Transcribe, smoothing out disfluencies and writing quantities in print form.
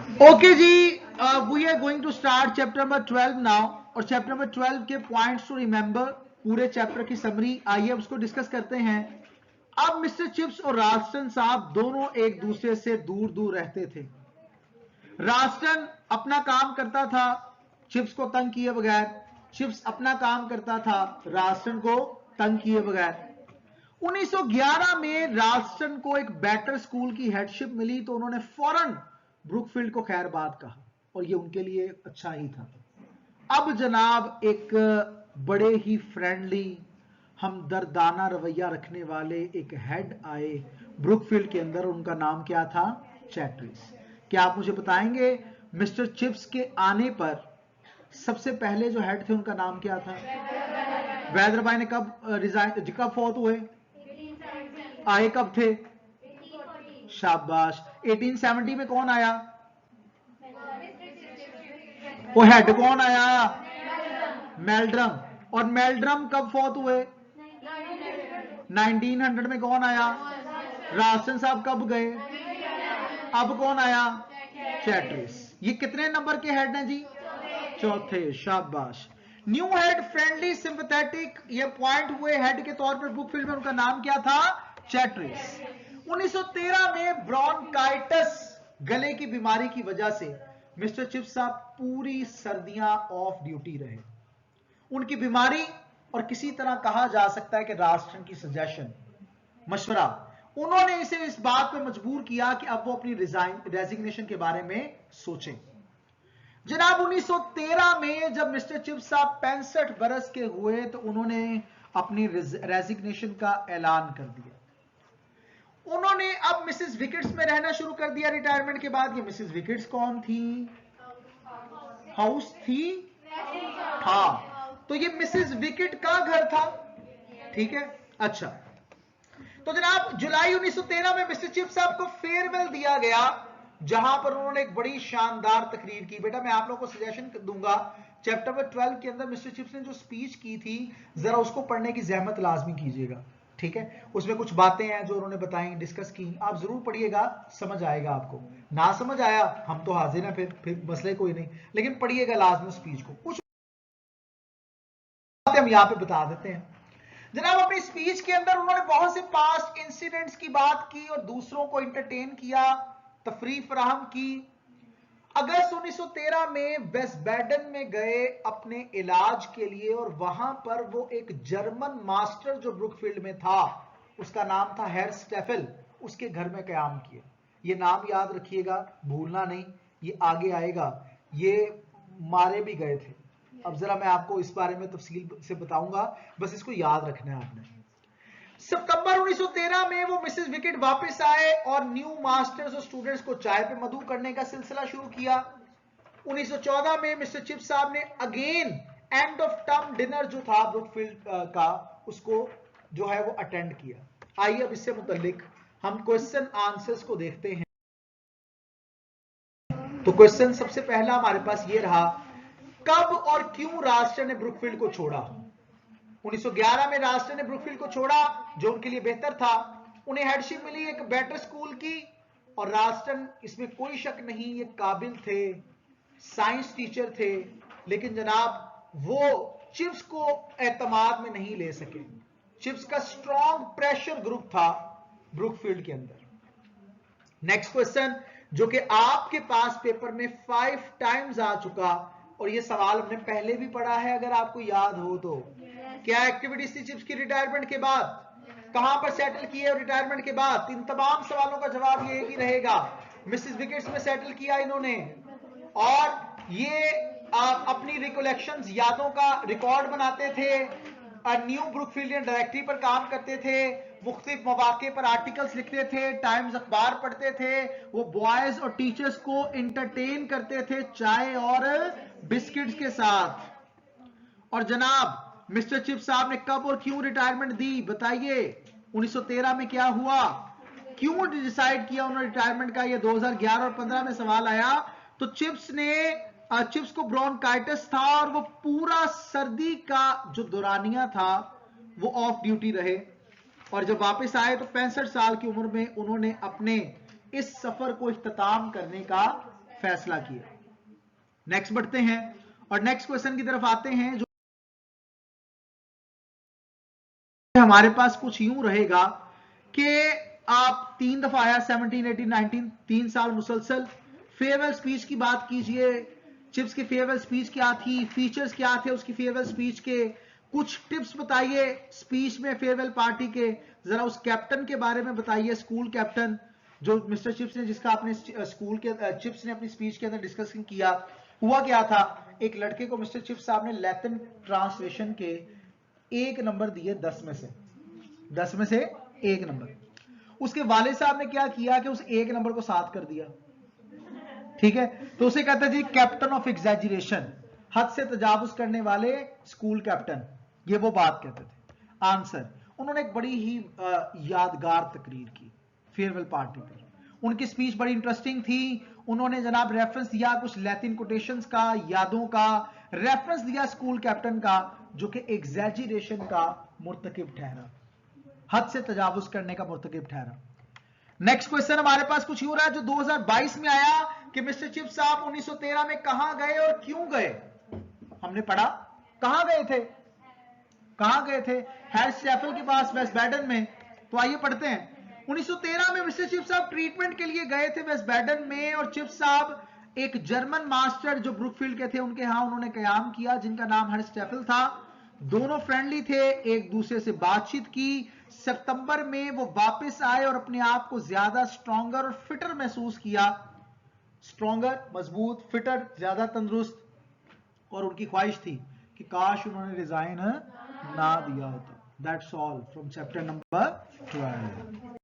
Okay जी, we are going to start chapter number 12 now. और chapter number 12 के points to remember, पूरे chapter की समरी, आइए अब उसको डिस्कस करते हैं। अब मिस्टर चिप्स और राल्स्टन साहब दोनों एक दूसरे से दूर दूर रहते थे। राल्स्टन अपना काम करता था चिप्स को तंग किए बगैर, चिप्स अपना काम करता था राल्स्टन को तंग किए बगैर। 1911 में राल्स्टन को एक बेटर स्कूल की हेडशिप मिली तो उन्होंने फौरन ब्रुकफील्ड को खैरबाद कहा, और ये उनके लिए अच्छा ही था। अब जनाब एक बड़े ही फ्रेंडली, हमदर्दाना रवैया रखने वाले एक हेड आए ब्रुकफील्ड के अंदर। उनका नाम क्या था? चैटरिस। क्या आप मुझे बताएंगे मिस्टर चिप्स के आने पर सबसे पहले जो हेड थे उनका नाम क्या था? वैदरभाई ने कब रिजाइन, कब फौत हुए? आए कब थे? शाबाश। 1870 में कौन आया? वो हेड कौन आया? मेल्ड्रम। और मेल्ड्रम कब फौत हुए? 1900 में। कौन आया? राल्स्टन साहब कब गए? अब कौन आया? चैटरिस। ये कितने नंबर के हेड हैं जी? चौथे। शाबाश। न्यू हेड फ्रेंडली सिंपैथेटिक, ये पॉइंट हुए हेड के तौर पर ब्रुकफील्ड में। उनका नाम क्या था? चैटरिस। 1913 में ब्रोंकाइटिस, गले की बीमारी की वजह से मिस्टर चिप्स साहब पूरी सर्दियां ऑफ ड्यूटी रहे। उनकी बीमारी, और किसी तरह कहा जा सकता है कि राल्स्टन की सजेशन, मशवरा, उन्होंने इसे इस बात पर मजबूर किया कि अब वो अपनी रेजिग्नेशन के बारे में सोचें। जनाब 1913 में जब मिस्टर चिप्स साहब 65 बरस के हुए तो उन्होंने अपनी रेजिग्नेशन का ऐलान कर दिया। उन्होंने अब मिसेस विकेट्स में रहना शुरू कर दिया रिटायरमेंट के बाद। ये मिसेस विकेट्स कौन थी? हाउस थी? हाँ, तो ये मिसेस विकेट का घर था। ठीक है, अच्छा। तो जनाब जुलाई 1913 में मिस्टर चिप्स साहब को फेयरवेल दिया गया, जहां पर उन्होंने एक बड़ी शानदार तकरीर की। बेटा मैं आप लोगों को सजेशन दूंगा, चैप्टर नंबर 12 के अंदर मिस्टर चिप्स ने जो स्पीच की थी, जरा उसको पढ़ने की जहमत लाजमी कीजिएगा। ठीक है, उसमें कुछ बातें हैं जो उन्होंने बताई, डिस्कस की, आप जरूर पढ़िएगा, समझ आएगा आपको। ना समझ आया हम तो हाजिर हैं, फिर मसले कोई नहीं, लेकिन पढ़िएगा लाजमी स्पीच को। कुछ बातें हम यहां पे बता देते हैं। जनाब अपनी स्पीच के अंदर उन्होंने बहुत से पास्ट इंसिडेंट्स की बात की और दूसरों को इंटरटेन किया, तफरीह फराहम की। अगस्त 1913 में वेस्टबैडन में गए अपने इलाज के लिए, और वहां पर वो एक जर्मन मास्टर जो ब्रुकफील्ड में था, उसका नाम था हेर स्टेफल, उसके घर में कयाम किया। ये नाम याद रखिएगा, भूलना नहीं, ये आगे आएगा। ये मारे भी गए थे। अब जरा मैं आपको इस बारे में तफसील से बताऊंगा, बस इसको याद रखना है आपने। सितंबर 1913 में वो मिसेस विकेट वापस आए और न्यू मास्टर्स और स्टूडेंट्स को चाय पे मधु करने का सिलसिला शुरू किया। 1914 में मिस्टर चिप्स साहब ने again end of term dinner जो था ब्रुकफील्ड का, उसको जो है वो अटेंड किया। आइए अब इससे मुताल्लिक हम क्वेश्चन आंसर्स को देखते हैं। तो क्वेश्चन सबसे पहला हमारे पास ये रहा, कब और क्यों राल्स्टन ने ब्रुकफील्ड को छोड़ा? 1911 में राल्स्टन ने ब्रुकफील्ड को छोड़ा, जो उनके लिए बेहतर था। उन्हें हेडशिप मिली एक बेटर स्कूल की, और राल्स्टन, इसमें कोई शक नहीं, ये काबिल थे, साइंस टीचर थे, लेकिन जनाब वो चिप्स को एतमाद में नहीं ले सके। चिप्स का स्ट्रॉन्ग प्रेशर ग्रुप था ब्रुकफील्ड के अंदर। नेक्स्ट क्वेश्चन, जो कि आपके पास पेपर में 5 टाइम्स आ चुका, और ये सवाल हमने पहले भी पढ़ा है अगर आपको याद हो तो। क्या एक्टिविटीज थी चिप्स की रिटायरमेंट के बाद? कहां पर सेटल किए और रिटायरमेंट के बाद? इन तमाम सवालों का जवाब ये ही रहेगा, मिसेस विकेट्स में सेटल किया इन्होंने, और ये अपनी रिकोलेक्शंस, यादों का रिकॉर्ड बनाते थे, न्यू ब्रुकफील्डियन डायरेक्टरी पर काम करते थे, मुख्तलिफ मौके पर आर्टिकल्स लिखते थे, टाइम्स अखबार पढ़ते थे, वो बॉयज और टीचर्स को इंटरटेन करते थे चाय और बिस्किट्स के साथ। और जनाब मिस्टर चिप्स साहब ने कब और क्यों रिटायरमेंट दी, बताइए। 1913 में क्या हुआ, क्यों डिसाइड किया उन्होंने रिटायरमेंट का? ये 2011 और 15 में सवाल आया। तो चिप्स को ब्रोंकाइटिस था, और वो पूरा सर्दी का जो दौरानिया था वो ऑफ ड्यूटी रहे, और जब वापस आए तो 65 साल की उम्र में उन्होंने अपने इस सफर को इख्तिताम करने का फैसला किया। नेक्स्ट बढ़ते हैं और नेक्स्ट क्वेश्चन की तरफ आते हैं, जो हमारे पास कुछ यूं रहेगा कि आप 3 दफा आया 17, 18, 19, 3 साल मुसलसल। फेयरवेल स्पीच की बात कीजिए, चिप्स की फेयरवेल स्पीच क्या थी, फीचर्स क्या थे उसकी फेयरवेल स्पीच के, कुछ टिप्स बताइए स्पीच में फेयरवेल पार्टी के, जरा उस कैप्टन के बारे में बताइए, स्कूल कैप्टन जो मिस्टर चिप्स ने, जिसका आपने स्कूल के चिप्स ने अपनी स्पीच के अंदर डिस्कशन किया। हुआ क्या था, एक लड़के को मिस्टर चिप्स साहब ने लैटिन ट्रांसलेशन के 1 नंबर दिए 10 में से, 10 में से 1 नंबर। उसके वालिद साहब ने क्या किया कि उस 1 नंबर को 7 कर दिया। ठीक है, तो उसे कहते जी कैप्टन ऑफ एग्जैजरेशन, हद से तजावुज करने वाले स्कूल कैप्टन, ये वो बात कहते थे। आंसर, उन्होंने एक बड़ी ही यादगार तकरीर की फेयरवेल पार्टी पर। उनकी स्पीच बड़ी इंटरेस्टिंग थी। उन्होंने जनाब रेफरेंस दिया कुछ लैटिन कोटेशंस का, यादों का, रेफरेंस दिया स्कूल कैप्टन का, जो कि एग्जैजरेशन का मुर्तकिब ठहरा, हद से तजावुज करने का मुर्तकिब ठहरा। नेक्स्ट क्वेश्चन हमारे पास कुछ हो रहा है जो 2022 में आया कि मिस्टर चिप्स साहब 1913 में कहां गए और क्यों गए। हमने पढ़ा कहां गए थे, कहां गए थे, हैरिस चैपल के पास वेस्ट बैडन में। तो आइए पढ़ते हैं। 1913 में मिस्टर चिप्स साहब ट्रीटमेंट के लिए गए थे वेस्ट बैडन में, और चिप्स साहब एक जर्मन मास्टर जो ब्रुकफील्ड के थे उनके यहां उन्होंने कयाम किया, जिनका नाम हैरिस चैपल था। दोनों फ्रेंडली थे, एक दूसरे से बातचीत की। सितंबर में वो वापस आए और अपने आप को ज्यादा स्ट्रॉन्गर और फिटर महसूस किया। स्ट्रॉन्गर, मजबूत, फिटर, ज्यादा तंदुरुस्त। और उनकी ख्वाहिश थी कि काश उन्होंने रिजाइन ना दिया होता। That's all from chapter number 12।